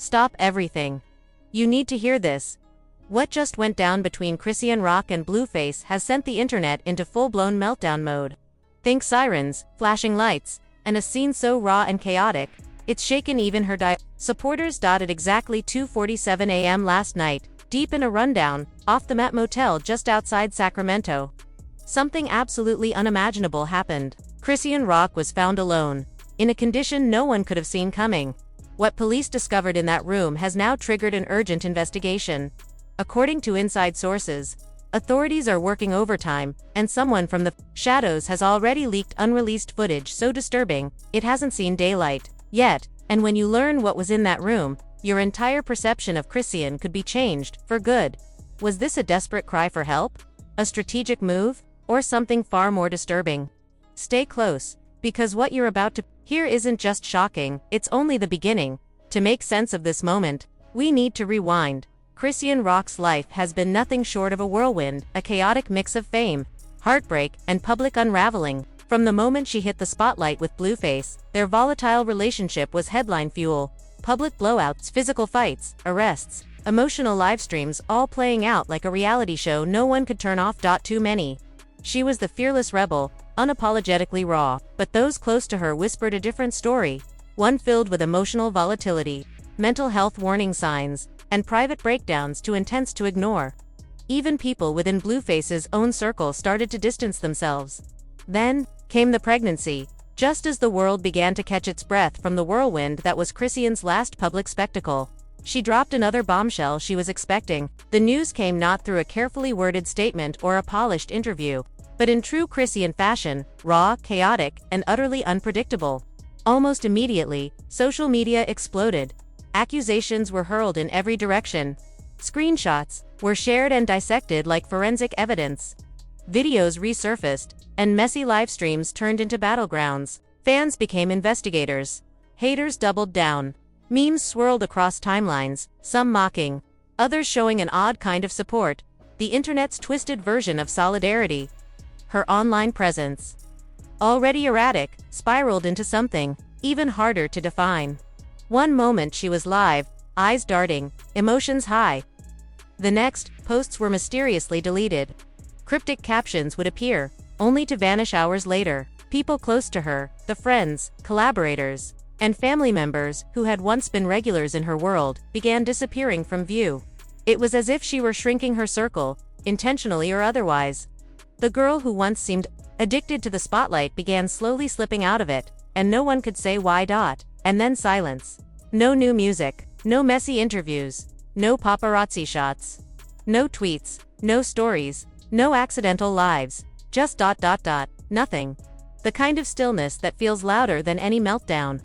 Stop everything. You need to hear this. What just went down between Chrisean Rock and Blueface has sent the internet into full-blown meltdown mode. Think sirens, flashing lights, and a scene so raw and chaotic, it's shaken even her supporters. At exactly 2:47 a.m. last night, deep in a rundown, off-the-map motel just outside Sacramento, something absolutely unimaginable happened. Chrisean Rock was found alone, in a condition no one could have seen coming. What police discovered in that room has now triggered an urgent investigation. According to inside sources, authorities are working overtime, and someone from the shadows has already leaked unreleased footage so disturbing, it hasn't seen daylight yet, and when you learn what was in that room, your entire perception of Chrisean could be changed, for good. Was this a desperate cry for help? A strategic move? Or something far more disturbing? Stay close, because what you're about to hear isn't just shocking, it's only the beginning. To make sense of this moment, we need to rewind. Chrisean Rock's life has been nothing short of a whirlwind, a chaotic mix of fame, heartbreak, and public unraveling. From the moment she hit the spotlight with Blueface, their volatile relationship was headline fuel. Public blowouts, physical fights, arrests, emotional live streams, all playing out like a reality show no one could turn off. Too many. She was the fearless rebel, unapologetically raw, but those close to her whispered a different story, one filled with emotional volatility, mental health warning signs, and private breakdowns too intense to ignore. Even people within Blueface's own circle started to distance themselves. Then came the pregnancy, just as the world began to catch its breath from the whirlwind that was Chrisean's last public spectacle. She dropped another bombshell she was expecting. The news came not through a carefully worded statement or a polished interview, but in true Chrisean fashion, raw, chaotic, and utterly unpredictable. Almost immediately, social media exploded. Accusations were hurled in every direction. Screenshots were shared and dissected like forensic evidence. Videos resurfaced, and messy live streams turned into battlegrounds. Fans became investigators. Haters doubled down. Memes swirled across timelines, some mocking, others showing an odd kind of support, the internet's twisted version of solidarity. Her online presence, already erratic, spiraled into something even harder to define. One moment she was live, eyes darting, emotions high. The next, posts were mysteriously deleted. Cryptic captions would appear, only to vanish hours later. People close to her, the friends, collaborators, and family members who had once been regulars in her world, began disappearing from view. It was as if she were shrinking her circle, intentionally or otherwise. The girl who once seemed addicted to the spotlight began slowly slipping out of it, and no one could say why. And then silence. No new music, no messy interviews, no paparazzi shots, no tweets, no stories, no accidental lives, just nothing. The kind of stillness that feels louder than any meltdown.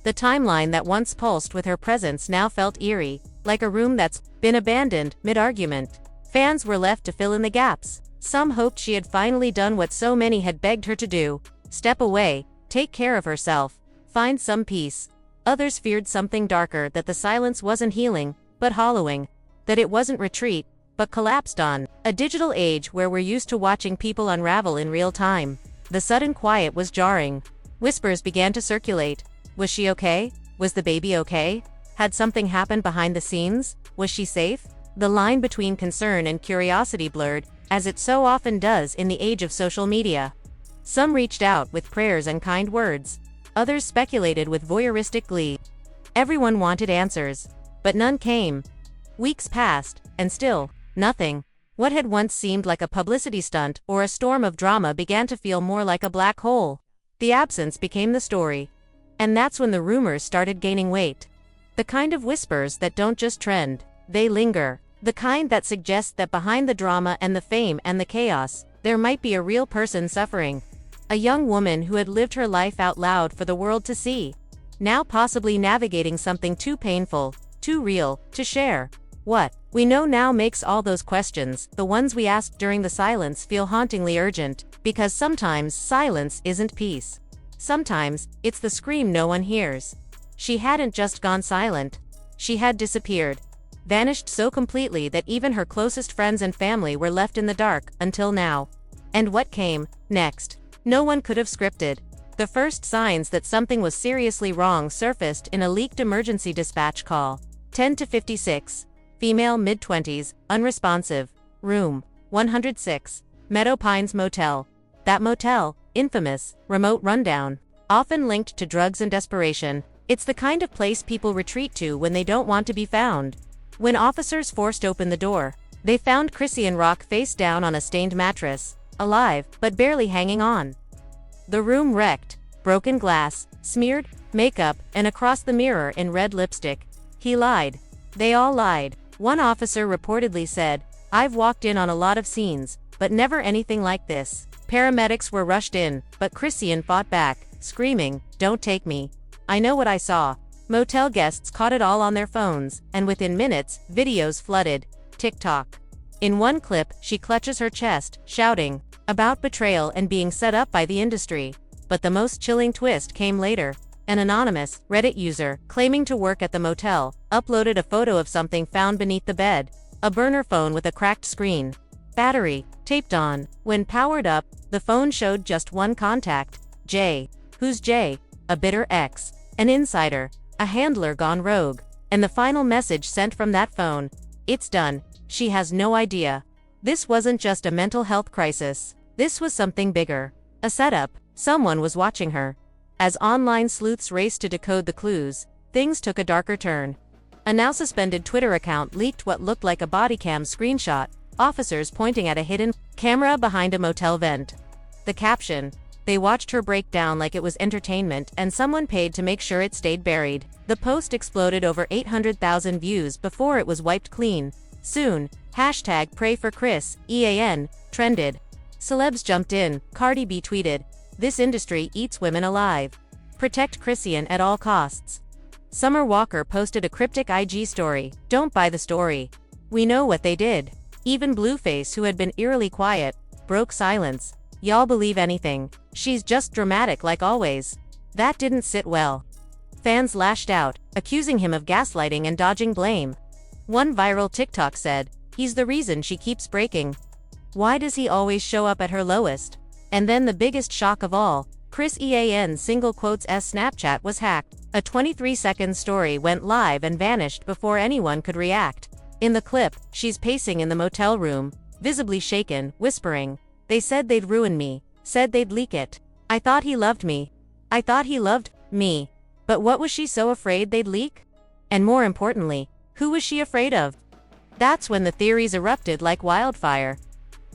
The timeline that once pulsed with her presence now felt eerie, like a room that's been abandoned mid-argument. Fans were left to fill in the gaps. Some hoped she had finally done what so many had begged her to do: step away, take care of herself, find some peace. Others feared something darker, that the silence wasn't healing, but hollowing, that it wasn't retreat, but collapsed on. A digital age where we're used to watching people unravel in real time. The sudden quiet was jarring. Whispers began to circulate. Was she okay? Was the baby okay? Had something happened behind the scenes? Was she safe? The line between concern and curiosity blurred, as it so often does in the age of social media. Some reached out with prayers and kind words. Others speculated with voyeuristic glee. Everyone wanted answers, but none came. Weeks passed, and still, nothing. What had once seemed like a publicity stunt or a storm of drama began to feel more like a black hole. The absence became the story. And that's when the rumors started gaining weight. The kind of whispers that don't just trend, they linger. The kind that suggests that behind the drama and the fame and the chaos, there might be a real person suffering. A young woman who had lived her life out loud for the world to see. Now possibly navigating something too painful, too real, to share. What we know now makes all those questions, the ones we asked during the silence, feel hauntingly urgent, because sometimes silence isn't peace. Sometimes, it's the scream no one hears. She hadn't just gone silent. She had disappeared. Vanished so completely that even her closest friends and family were left in the dark, until now. And what came next? No one could have scripted. The first signs that something was seriously wrong surfaced in a leaked emergency dispatch call. 10 to 56. Female mid-20s, unresponsive. Room 106. Meadow Pines Motel. That motel, infamous, remote rundown. Often linked to drugs and desperation, it's the kind of place people retreat to when they don't want to be found. When officers forced open the door, they found Chrisean Rock face down on a stained mattress, alive, but barely hanging on. The room wrecked, broken glass, smeared makeup, and across the mirror in red lipstick. He lied. They all lied. One officer reportedly said, "I've walked in on a lot of scenes, but never anything like this." Paramedics were rushed in, but Chrisean fought back, screaming, "Don't take me. I know what I saw." Motel guests caught it all on their phones, and within minutes, videos flooded TikTok. In one clip, she clutches her chest, shouting about betrayal and being set up by the industry. But the most chilling twist came later. An anonymous Reddit user, claiming to work at the motel, uploaded a photo of something found beneath the bed, a burner phone with a cracked screen. Battery taped on. When powered up, the phone showed just one contact. Jay. Who's Jay? A bitter ex. An insider. A handler gone rogue. And the final message sent from that phone. It's done. She has no idea. This wasn't just a mental health crisis. This was something bigger. A setup. Someone was watching her. As online sleuths raced to decode the clues, things took a darker turn. A now suspended Twitter account leaked what looked like a bodycam screenshot, officers pointing at a hidden camera behind a motel vent. The caption: "They watched her break down like it was entertainment and someone paid to make sure it stayed buried." The post exploded over 800,000 views before it was wiped clean. Soon, #PrayForChris, trended. Celebs jumped in. Cardi B tweeted, "This industry eats women alive. Protect Chrisean at all costs." Summer Walker posted a cryptic IG story, "Don't buy the story. We know what they did." Even Blueface, who had been eerily quiet, broke silence. "Y'all believe anything. She's just dramatic like always." That didn't sit well. Fans lashed out, accusing him of gaslighting and dodging blame. One viral TikTok said, "He's the reason she keeps breaking. Why does he always show up at her lowest?" And then the biggest shock of all, Chrisean's Snapchat was hacked. A 23-second story went live and vanished before anyone could react. In the clip, she's pacing in the motel room, visibly shaken, whispering, "They said they'd ruin me, said they'd leak it. I thought he loved me. I thought he loved me. But what was she so afraid they'd leak? And more importantly, who was she afraid of?" That's when the theories erupted like wildfire.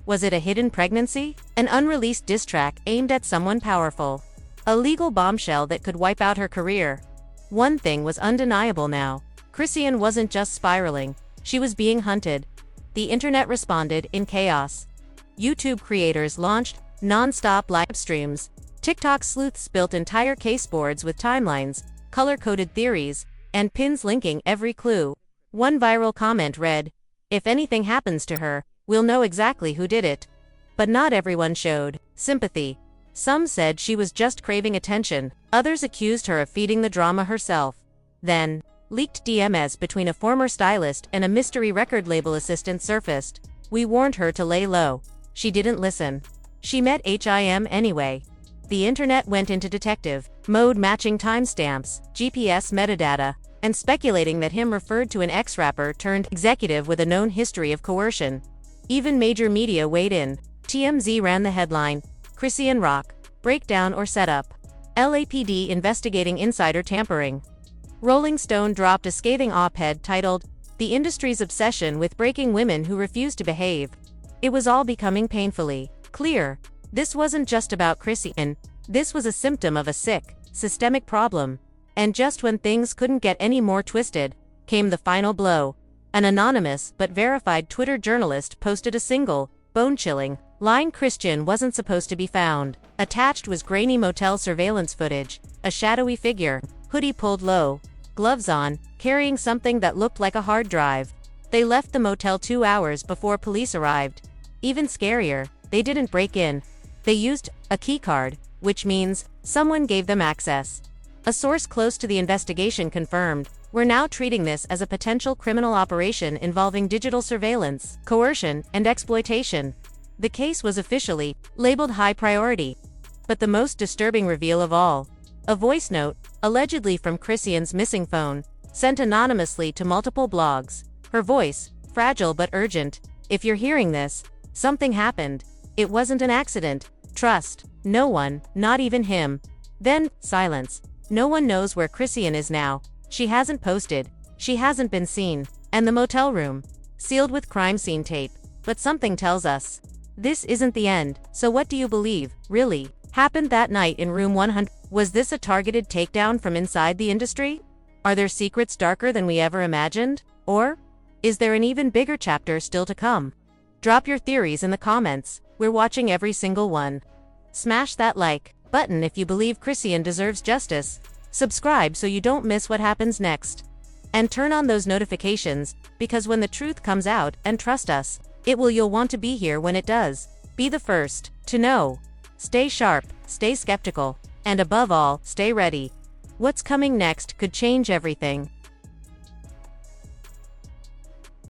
Was it a hidden pregnancy? An unreleased diss track aimed at someone powerful? A legal bombshell that could wipe out her career? One thing was undeniable now. Chrisean wasn't just spiraling. She was being hunted. The internet responded in chaos. YouTube creators launched non-stop live streams. TikTok sleuths built entire caseboards with timelines, color-coded theories, and pins linking every clue. One viral comment read, "If anything happens to her, we'll know exactly who did it." But not everyone showed sympathy. Some said she was just craving attention. Others accused her of feeding the drama herself. Then, leaked DMs between a former stylist and a mystery record label assistant surfaced. "We warned her to lay low. She didn't listen. She met him anyway." The internet went into detective mode, matching timestamps, GPS metadata, and speculating that him referred to an ex-rapper turned executive with a known history of coercion. Even major media weighed in. TMZ ran the headline, "Chrisean Rock, Breakdown or Setup. LAPD investigating insider tampering." Rolling Stone dropped a scathing op-ed titled, "The Industry's Obsession with Breaking Women Who Refuse to Behave." It was all becoming painfully clear. This wasn't just about Chrisean. This was a symptom of a sick, systemic problem. And just when things couldn't get any more twisted, came the final blow. An anonymous but verified Twitter journalist posted a single, bone-chilling line: "Chrisean wasn't supposed to be found." Attached was grainy motel surveillance footage, a shadowy figure, hoodie pulled low, gloves on, carrying something that looked like a hard drive. They left the motel 2 hours before police arrived. Even scarier, they didn't break in. They used a keycard, which means someone gave them access. A source close to the investigation confirmed, "We're now treating this as a potential criminal operation involving digital surveillance, coercion, and exploitation." The case was officially labeled high priority. But the most disturbing reveal of all, a voice note, allegedly from Chrisean's missing phone, sent anonymously to multiple blogs. Her voice, fragile but urgent. If you're hearing this, something happened. It wasn't an accident. Trust. No one, not even him. Then, silence. No one knows where Chrisean is now. She hasn't posted. She hasn't been seen. And the motel room, sealed with crime scene tape. But something tells us this isn't the end. So what do you believe, really, happened that night in room 100? Was this a targeted takedown from inside the industry? Are there secrets darker than we ever imagined? Or is there an even bigger chapter still to come? Drop your theories in the comments. We're watching every single one. Smash that like button if you believe Chrisean deserves justice. Subscribe so you don't miss what happens next. And turn on those notifications, because when the truth comes out, and trust us, you'll want to be here when it does. Be the first to know. Stay sharp, stay skeptical, and above all, stay ready. What's coming next could change everything.